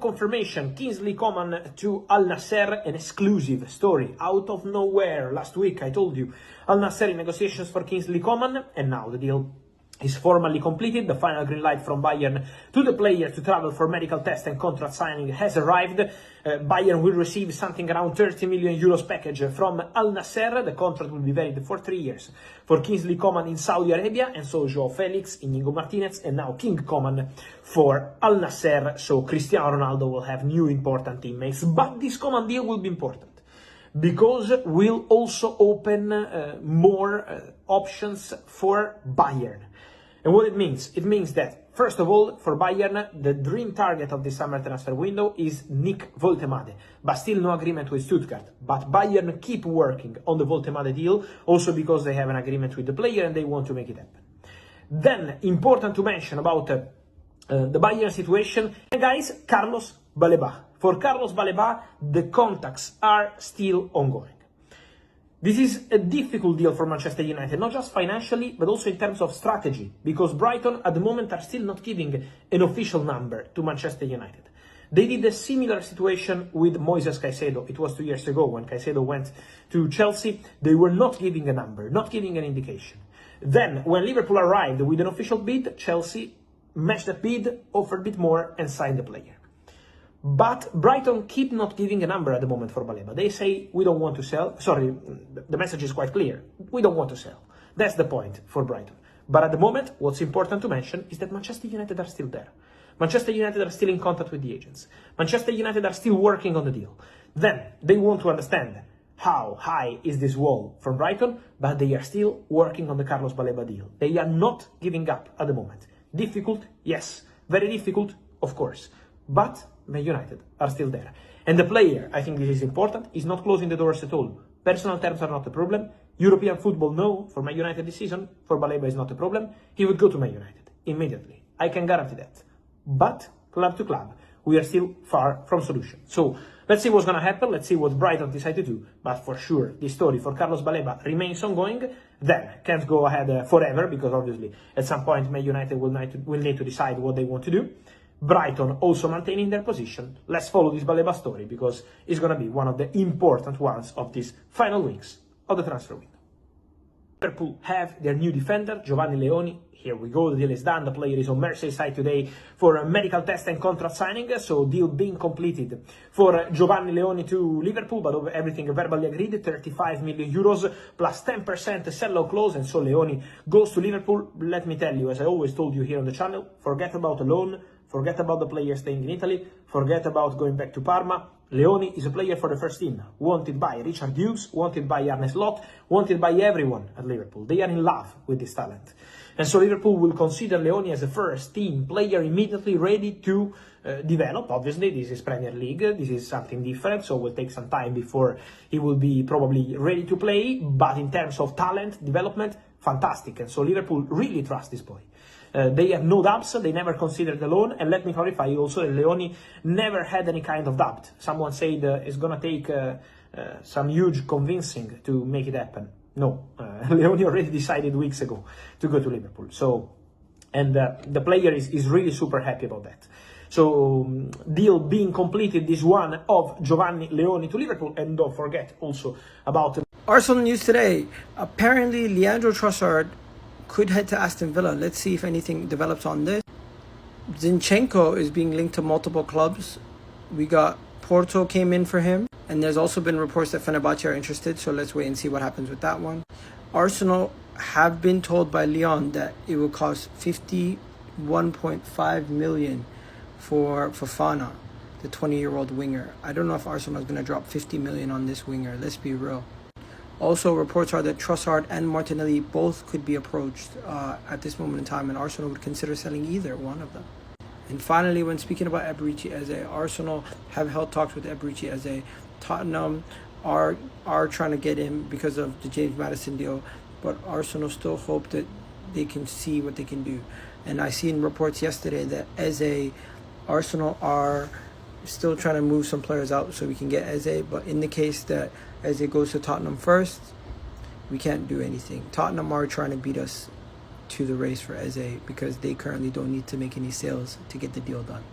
confirmation, Kingsley Coman to Al Nassr, an exclusive story out of nowhere. Last week I told you Al Nassr in negotiations for Kingsley Coman, and now the deal is formally completed. The final green light from Bayern to the player to travel for medical test and contract signing has arrived. Bayern will receive something around 30 million euros package from Al Nassr. The contract will be valid for 3 years for Kingsley Coman in Saudi Arabia, and so Joao Felix, Inigo Martinez, and now King Coman for Al Nassr. So Cristiano Ronaldo will have new important teammates, but this Coman deal will be important because will also open more options for Bayern. And what it means? It means that, first of all, for Bayern, the dream target of the summer transfer window is Nick Woltemade, but still no agreement with Stuttgart. But Bayern keep working on the Woltemade deal, also because they have an agreement with the player and they want to make it happen. Then, important to mention about the Bayern situation, and guys, Carlos Baleba. For Carlos Baleba, the contacts are still ongoing. This is a difficult deal for Manchester United, not just financially, but also in terms of strategy, because Brighton at the moment are still not giving an official number to Manchester United. They did a similar situation with Moises Caicedo. It was 2 years ago when Caicedo went to Chelsea. They were not giving a number, not giving an indication. Then, when Liverpool arrived with an official bid, Chelsea matched that bid, offered a bit more, and signed the player. But Brighton keep not giving a number at the moment for Baleba. They say, we don't want to sell. Sorry, the message is quite clear. We don't want to sell. That's the point for Brighton. But at the moment, what's important to mention is that Manchester United are still there. Manchester United are still in contact with the agents. Manchester United are still working on the deal. Then, they want to understand how high is this wall from Brighton, but they are still working on the Carlos Baleba deal. They are not giving up at the moment. Difficult? Yes. Very difficult? Of course. But Man United are still there. And the player, I think this is important, is not closing the doors at all. Personal terms are not a problem. European football, no. For Man United this season, for Baleba is not a problem. He would go to Man United immediately. I can guarantee that. But club to club, we are still far from solution. So let's see what's going to happen. Let's see what Brighton decide to do. But for sure, the story for Carlos Baleba remains ongoing. Then can't go ahead forever, because obviously at some point Man United will need to decide what they want to do. Brighton also maintaining their position. Let's follow this Baleba story, because it's going to be one of the important ones of these final weeks of the transfer window. Liverpool have their new defender, Giovanni Leoni. Here we go, the deal is done. The player is on Merseyside today for a medical test and contract signing. So deal being completed for Giovanni Leoni to Liverpool, but everything verbally agreed, 35 million euros plus 10% sellout clause. And so Leoni goes to Liverpool. Let me tell you, as I always told you here on the channel, forget about a loan. Forget about the player staying in Italy. Forget about going back to Parma. Leoni is a player for the first team. Wanted by Richard Hughes, wanted by Arne Slot, wanted by everyone at Liverpool. They are in love with this talent. And so Liverpool will consider Leoni as a first team player immediately ready to develop. Obviously, this is Premier League. This is something different. So it will take some time before he will be probably ready to play. But in terms of talent, development, fantastic. And so Liverpool really trusts this boy. They have no doubts, they never considered the loan, and let me clarify also that Leoni never had any kind of doubt. Someone said it's going to take some huge convincing to make it happen. No, Leoni already decided weeks ago to go to Liverpool. So, and the player is really super happy about that. So, deal being completed, this one of Giovanni Leoni to Liverpool, and don't forget also about Arsenal news today. Apparently, Leandro Trossard could head to Aston Villa. Let's see if anything develops on this. Zinchenko is being linked to multiple clubs. We got Porto came in for him. And there's also been reports that Fenerbahce are interested. So let's wait and see what happens with that one. Arsenal have been told by Lyon that it will cost 51.5 million for Fofana, the 20-year-old winger. I don't know if Arsenal is going to drop 50 million on this winger. Let's be real. Also, reports are that Trossard and Martinelli both could be approached at this moment in time, and Arsenal would consider selling either one of them. And finally, when speaking about Eberechi Eze, Arsenal have held talks with Eberechi Eze. Tottenham are trying to get him because of the James Maddison deal, but Arsenal still hope that they can see what they can do. And I seen reports yesterday that Arsenal are still trying to move some players out so we can get Eze, but in the case that Eze goes to Tottenham first, we can't do anything. Tottenham are trying to beat us to the race for Eze because they currently don't need to make any sales to get the deal done.